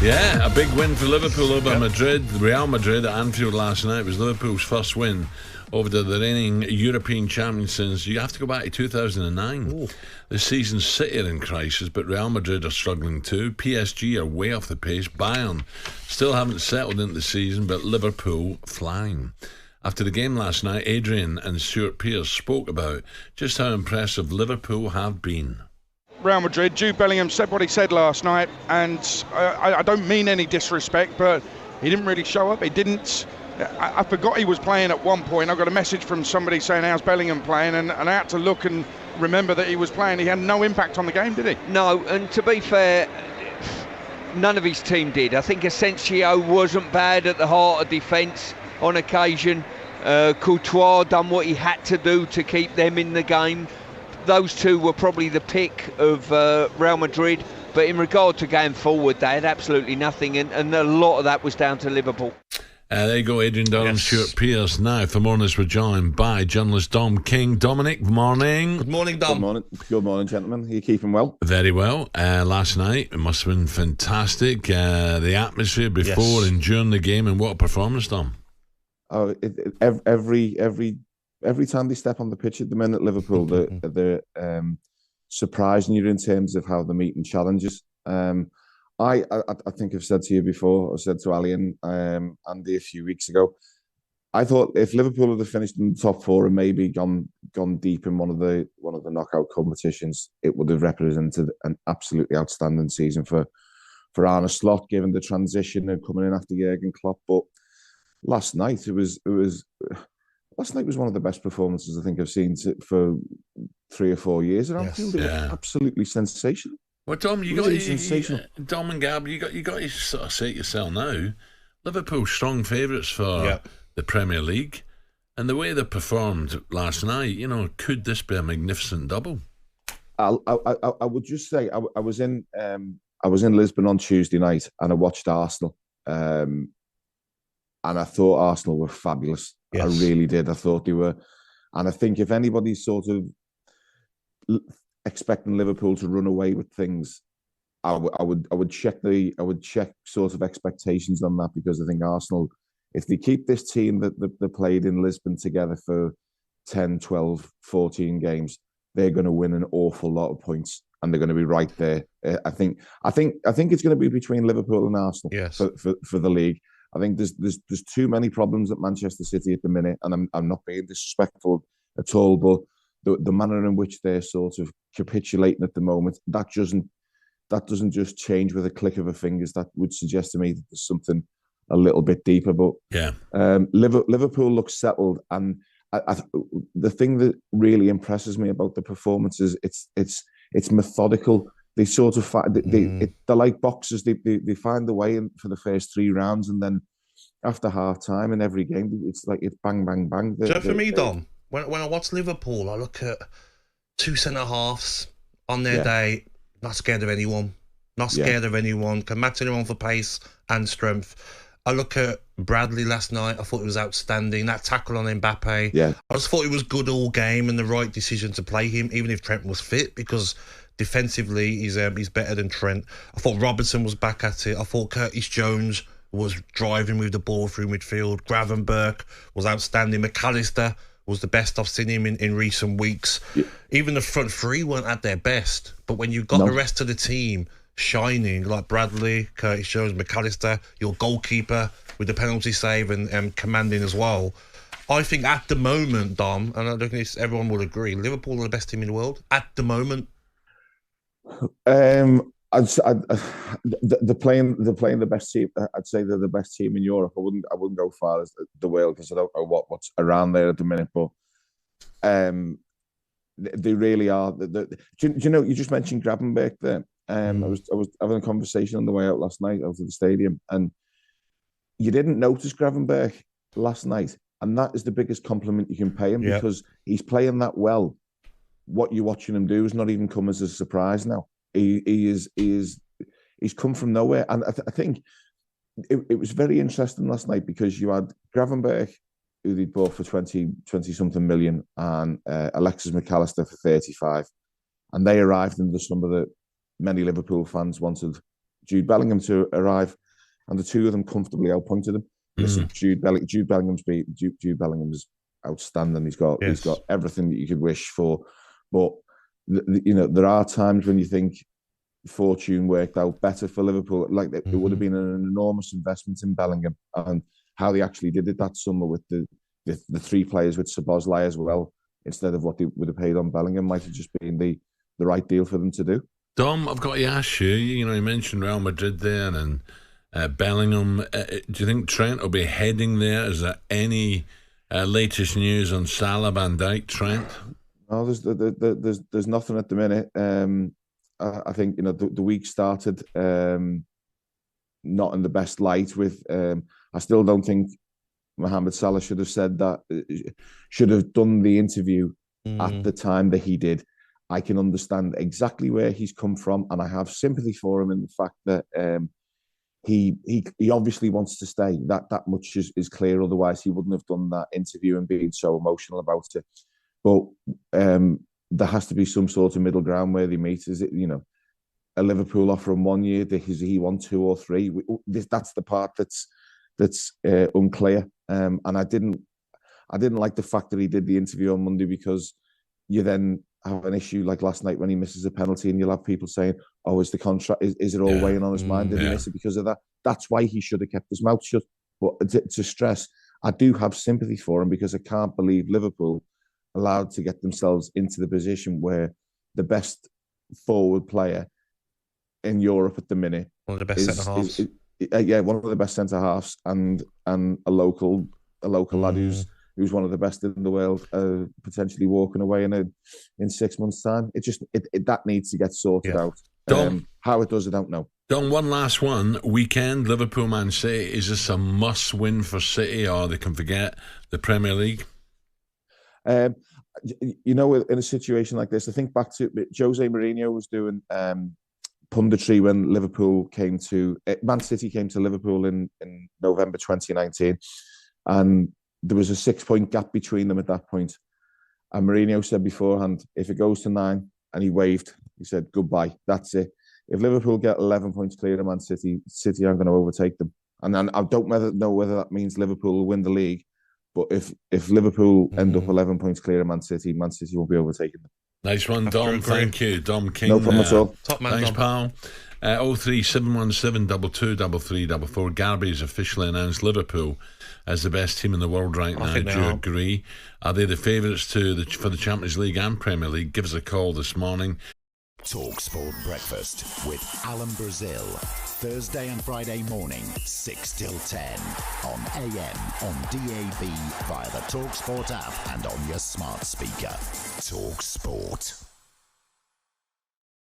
Yeah, a big win for Liverpool over Madrid. Real Madrid at Anfield last night was Liverpool's first win over the reigning European champions since, you have to go back to 2009. Ooh. This season's City are in crisis, but Real Madrid are struggling too. PSG are way off the pace. Bayern still haven't settled into the season, but Liverpool flying. After the game last night, Adrian and Stuart Pearce spoke about just how impressive Liverpool have been. Real Madrid, Jude Bellingham said what he said last night, and I don't mean any disrespect, but he didn't really show up. He didn't. I forgot he was playing at one point. I got a message from somebody saying, how's Bellingham playing? And I had to look and remember that he was playing. He had no impact on the game, did he? No, and to be fair, none of his team did. I think Asensio wasn't bad at the heart of defence on occasion. Courtois done what he had to do to keep them in the game. Those two were probably the pick of Real Madrid, but in regard to going forward, they had absolutely nothing, and a lot of that was down to Liverpool. There you go, Adrian Durham, Yes. Stuart Pearce. Now, for more on this, we're joined by journalist Dom King. Dominic, good morning. Good morning, Dom. Good morning, gentlemen. Are you keeping well? Very well. Last night, it must have been fantastic. The atmosphere before and during the game, and what a performance, Dom. Oh, every time they step on the pitch at the minute, Liverpool, they're surprising you in terms of how they're meeting challenges. I think I've said to you before, I said to Ali and Andy a few weeks ago, I thought if Liverpool had finished in the top four and maybe gone deep in one of the knockout competitions, it would have represented an absolutely outstanding season for Arne Slot, given the transition and coming in after Jurgen Klopp. But last night was one of the best performances I think I've seen for 3 or 4 years at Anfield. It was absolutely sensational. Well, Dom, sensational. Dom and Gabby, you got to sort of say it yourself now. Liverpool strong favourites for the Premier League, and the way they performed last night, could this be a magnificent double? I would just say I was in Lisbon on Tuesday night and I watched Arsenal, and I thought Arsenal were fabulous. Yes. I really did. I thought they were, and I think if anybody's sort of expecting Liverpool to run away with things, I would check sort of expectations on that, because I think Arsenal, if they keep this team that they played in Lisbon together for 10, 12, 14 games, they're going to win an awful lot of points, and they're going to be right there. I think it's going to be between Liverpool and Arsenal for the league. I think there's too many problems at Manchester City at the minute, and I'm not being disrespectful at all, but the manner in which they're sort of capitulating at the moment, that doesn't just change with a click of a fingers. That would suggest to me that there's something a little bit deeper. But Liverpool looks settled, and the thing that really impresses me about the performance is it's methodical. They sort of they're like boxers. They find the way in for the first 3 rounds, and then after half time in every game, it's like it's bang bang bang. For me, Dom, when I watch Liverpool, I look at 2 centre halves on their day, not scared of anyone, can match anyone for pace and strength. I look at Bradley last night. I thought he was outstanding. That tackle on Mbappe. I just thought he was good all game, and the right decision to play him, even if Trent was fit, because defensively he's better than Trent. I thought Robertson was back at it. I thought Curtis Jones was driving with the ball through midfield. Gravenberch was outstanding. McAllister was the best I've seen him in recent weeks. Even the front three weren't at their best, but when you've got the rest of the team shining, like Bradley, Curtis Jones, McAllister, your goalkeeper with the penalty save and commanding as well, I think at the moment, Dom, and I don't think everyone will agree, Liverpool are the best team in the world at the moment. They're playing the best team. I'd say they're the best team in Europe. I wouldn't go far as the world, because I don't know what's around there at the minute. But they really are. Do you know? You just mentioned Gravenberch there. I was having a conversation on the way out last night out of the stadium, and you didn't notice Gravenberch last night, and that is the biggest compliment you can pay him, because he's playing that well. What you're watching him do is not even come as a surprise now. He's come from nowhere, and I think it was very interesting last night, because you had Gravenberch, who they bought for 20 something million, and Alexis McAllister for 35, and they arrived in the summer that many Liverpool fans wanted Jude Bellingham to arrive, and the two of them comfortably outpointed him. Listen, Jude Bellingham's outstanding. He's got everything that you could wish for, but there are times when you think fortune worked out better for Liverpool. Like it would have been an enormous investment in Bellingham, and how they actually did it that summer with the 3 players with Szoboszlai as well, instead of what they would have paid on Bellingham, might have just been the right deal for them to do. Dom, I've got to ask you. You mentioned Real Madrid there and Bellingham. Do you think Trent will be heading there? Is there any latest news on Salah, Van Dijk, Trent? No, there's nothing at the minute. I think the week started not in the best light. With I still don't think Mohamed Salah should have said that. Should have done the interview at the time that he did. I can understand exactly where he's come from, and I have sympathy for him in the fact that he obviously wants to stay. That much is clear. Otherwise, he wouldn't have done that interview and been so emotional about it. But there has to be some sort of middle ground where they meet. Is it a Liverpool offer him 1 year? Does he want 2 or 3? That's the part that's unclear. And I didn't like the fact that he did the interview on Monday, because you then have an issue like last night when he misses a penalty, and you'll have people saying, "Oh, is the contract? Is it all weighing on his mind? Did he miss it because of that?" That's why he should have kept his mouth shut. But to stress, I do have sympathy for him, because I can't believe Liverpool allowed to get themselves into the position where the best forward player in Europe at the minute, one of the best centre halves, one of the best centre halves, and a local lad who's one of the best in the world, potentially walking away in 6 months' time. That needs to get sorted out. How it does, I don't know. Don, one last one. Weekend, Liverpool, Man City. Is this a must-win for City, or they can forget the Premier League? In a situation like this, I think back to Jose Mourinho was doing punditry when Man City came to Liverpool in November 2019, and there was a 6-point gap between them at that point. And Mourinho said beforehand, if it goes to 9, and he waved, he said, goodbye, that's it. If Liverpool get 11 points clear of Man City, City aren't going to overtake them. And then I don't know whether that means Liverpool will win the league, but if Liverpool end up 11 points clear of Man City won't be overtaking them. Nice one, Dom. Thank you. Dom King. No problem at all. Top man, thanks, Dom. pal. 03717 223344. Gabby has officially announced Liverpool as the best team in the world right now. Do you agree? Are they the favourites for the Champions League and Premier League? Give us a call this morning. talkSPORT Breakfast with Alan Brazil. Thursday and Friday morning, 6 till 10. On AM, on DAB, via the talkSPORT app and on your smart speaker. talkSPORT.